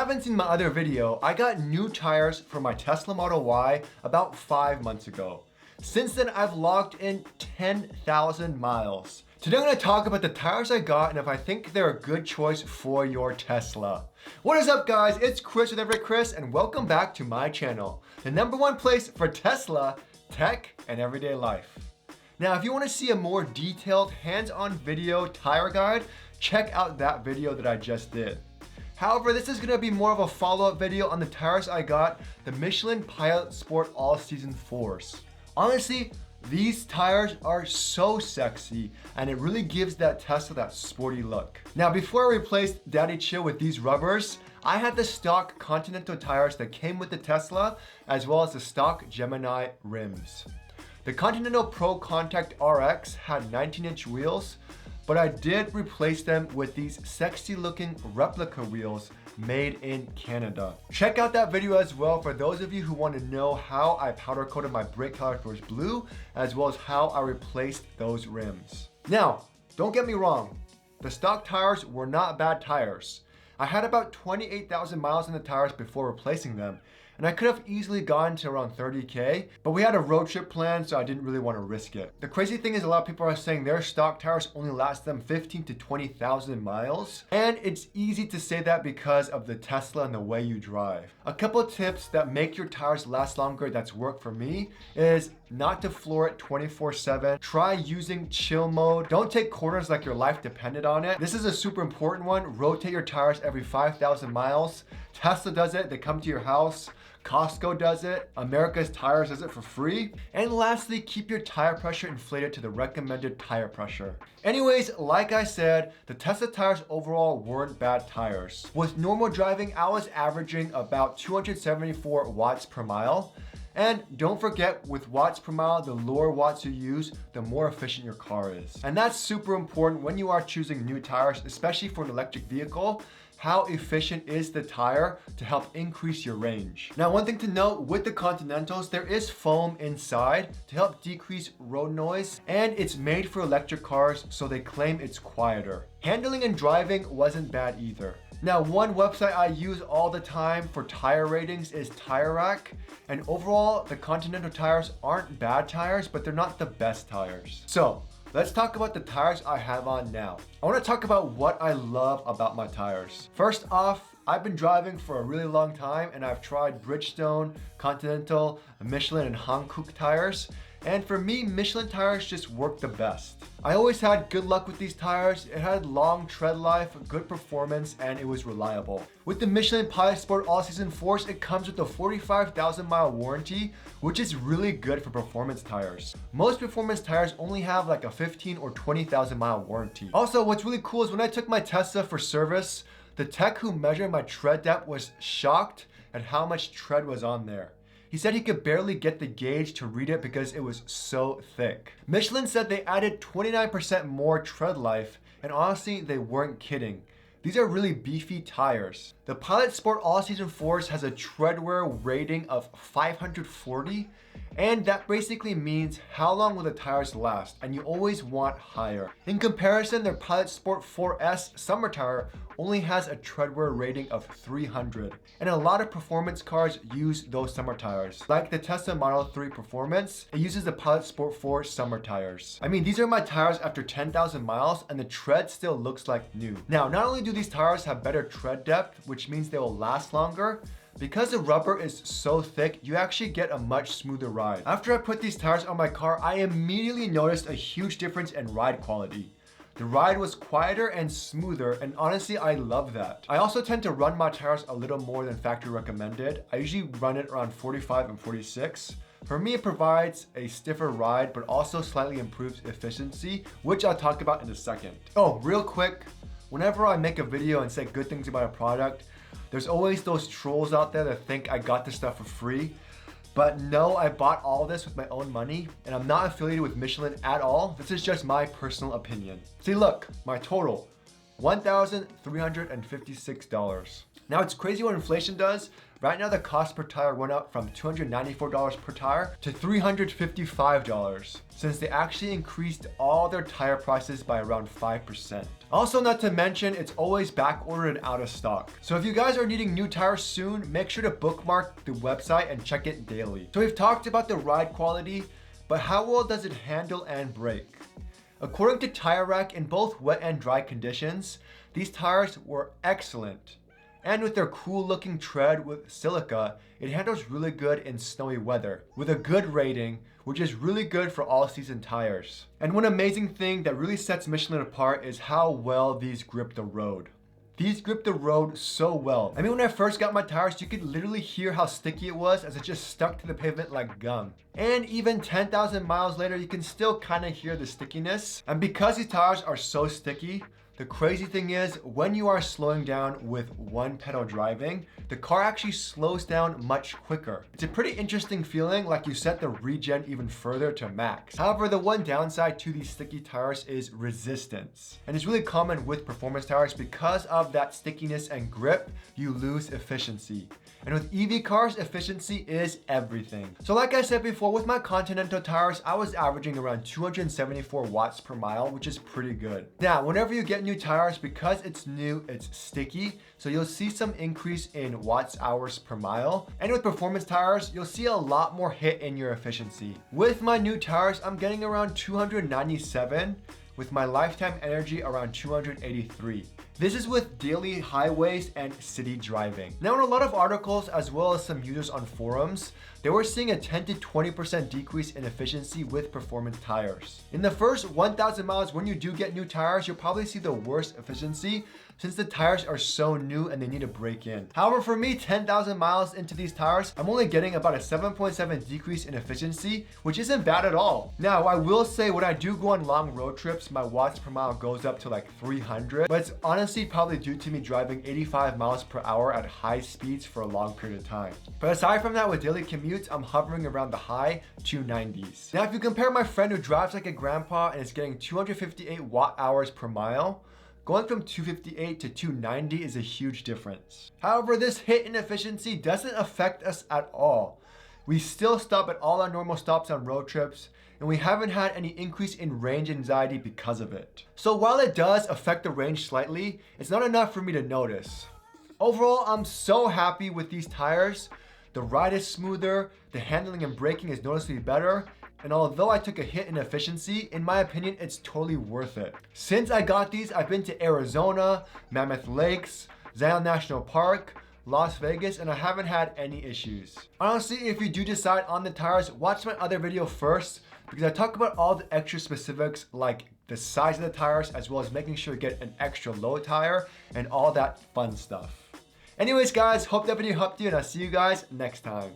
haven't seen my other video, I got new tires for my Tesla Model Y about 5 months ago. Since then, I've logged in 10,000 miles. Today I'm going to talk about the tires I got and if I think they're a good choice for your Tesla. What is up guys, it's Chris with Everydaychris and welcome back to my channel. The #1 place for Tesla, tech, and everyday life. Now if you want to see a more detailed hands-on video tire guide, check out that video that I just did. However, this is going to be more of a follow-up video on the tires I got, the Michelin Pilot Sport All Season 4s. Honestly, these tires are so sexy and it really gives that Tesla that sporty look. Now before I replaced Daddy Chill with these rubbers, I had the stock Continental tires that came with the Tesla as well as the stock Gemini rims. The Continental ProContact RX had 19-inch wheels, but I did replace them with these sexy looking replica wheels made in Canada. Check out that video as well for those of you who want to know how I powder coated my brake calipers blue as well as how I replaced those rims. Now, don't get me wrong, the stock tires were not bad tires. I had about 28,000 miles in the tires before replacing them, and I could have easily gone to around 30K, but we had a road trip planned, so I didn't really want to risk it. The crazy thing is a lot of people are saying their stock tires only last them 15 to 20,000 miles, and it's easy to say that because of the Tesla and the way you drive. A couple of tips that make your tires last longer that's worked for me is not to floor it 24/7. Try using chill mode. Don't take corners like your life depended on it. This is a super important one. Rotate your tires every 5,000 miles. Tesla does it, they come to your house. Costco does it, America's Tires does it for free. And lastly, keep your tire pressure inflated to the recommended tire pressure. Anyways, like I said, the Tesla tires overall weren't bad tires. With normal driving, I was averaging about 274 watts per mile. And don't forget, with watts per mile, the lower watts you use, the more efficient your car is. And that's super important when you are choosing new tires, especially for an electric vehicle. How efficient is the tire to help increase your range? Now, one thing to note with the Continentals, there is foam inside to help decrease road noise, and it's made for electric cars, so they claim it's quieter. Handling and driving wasn't bad either. Now, one website I use all the time for tire ratings is Tire Rack, and overall, the Continental tires aren't bad tires, but they're not the best tires. So, let's talk about the tires I have on now. I want to talk about what I love about my tires. First off, I've been driving for a really long time and I've tried Bridgestone, Continental, Michelin, and Hankook tires. And for me, Michelin tires just work the best. I always had good luck with these tires. It had long tread life, good performance, and it was reliable. With the Michelin Pilot Sport All Season 4s, it comes with a 45,000 mile warranty, which is really good for performance tires. Most performance tires only have like a 15 or 20,000 mile warranty. Also, what's really cool is when I took my Tesla for service, the tech who measured my tread depth was shocked at how much tread was on there. He said he could barely get the gauge to read it because it was so thick. Michelin said they added 29% more tread life, and honestly, they weren't kidding. These are really beefy tires. The Pilot Sport All Season 4s has a tread wear rating of 540, and that basically means how long will the tires last, and you always want higher. In comparison, their Pilot Sport 4S summer tire only has a tread wear rating of 300. And a lot of performance cars use those summer tires. Like the Tesla Model 3 Performance, it uses the Pilot Sport 4 summer tires. I mean, these are my tires after 10,000 miles and the tread still looks like new. Now, not only do these tires have better tread depth, which means they will last longer, because the rubber is so thick, you actually get a much smoother ride. After I put these tires on my car, I immediately noticed a huge difference in ride quality. The ride was quieter and smoother, and honestly, I love that. I also tend to run my tires a little more than factory recommended. I usually run it around 45 and 46. For me, it provides a stiffer ride, but also slightly improves efficiency, which I'll talk about in a second. Oh, real quick, whenever I make a video and say good things about a product, there's always those trolls out there that think I got this stuff for free. But no, I bought all this with my own money, and I'm not affiliated with Michelin at all. This is just my personal opinion. See, look, my total, $1,356. Now it's crazy what inflation does. Right now the cost per tire went up from $294 per tire to $355 since they actually increased all their tire prices by around 5%. Also, not to mention, it's always back ordered and out of stock. So if you guys are needing new tires soon, make sure to bookmark the website and check it daily. So we've talked about the ride quality, but how well does it handle and brake? According to Tire Rack, in both wet and dry conditions, these tires were excellent. And with their cool looking tread with silica, it handles really good in snowy weather with a good rating, which is really good for all season tires. And one amazing thing that really sets Michelin apart is how well these grip the road. These grip the road so well. I mean, when I first got my tires, you could literally hear how sticky it was as it just stuck to the pavement like gum. And even 10,000 miles later, you can still kind of hear the stickiness. And because these tires are so sticky, the crazy thing is, when you are slowing down with one pedal driving, the car actually slows down much quicker. It's a pretty interesting feeling, like you set the regen even further to max. However, the one downside to these sticky tires is resistance. And it's really common with performance tires because of that stickiness and grip, you lose efficiency. And with EV cars, efficiency is everything. So like I said before, with my Continental tires, I was averaging around 274 watts per mile, which is pretty good. Now, whenever you get new tires, because it's new, it's sticky, so you'll see some increase in watts hours per mile. And with performance tires, you'll see a lot more hit in your efficiency. With my new tires, I'm getting around 297, with my lifetime energy around 283. This is with daily highways and city driving. Now, in a lot of articles, as well as some users on forums, they were seeing a 10 to 20% decrease in efficiency with performance tires. In the first 1,000 miles, when you do get new tires, you'll probably see the worst efficiency since the tires are so new and they need to break in. However, for me, 10,000 miles into these tires, I'm only getting about a 7.7 decrease in efficiency, which isn't bad at all. Now, I will say when I do go on long road trips, my watts per mile goes up to like 300, but it's honestly probably due to me driving 85 miles per hour at high speeds for a long period of time. But aside from that, with daily commutes, I'm hovering around the high 290s. Now, if you compare my friend who drives like a grandpa and is getting 258 watt hours per mile, going from 258 to 290 is a huge difference. However, this hit in efficiency doesn't affect us at all. We still stop at all our normal stops on road trips, and we haven't had any increase in range anxiety because of it. So while it does affect the range slightly, it's not enough for me to notice. Overall, I'm so happy with these tires. The ride is smoother, the handling and braking is noticeably better, and although I took a hit in efficiency, in my opinion, it's totally worth it. Since I got these, I've been to Arizona, Mammoth Lakes, Zion National Park, Las Vegas, and I haven't had any issues. Honestly, if you do decide on the tires, watch my other video first, because I talk about all the extra specifics like the size of the tires, as well as making sure you get an extra low tire and all that fun stuff. Anyways guys, hope that video helped you, and I'll see you guys next time.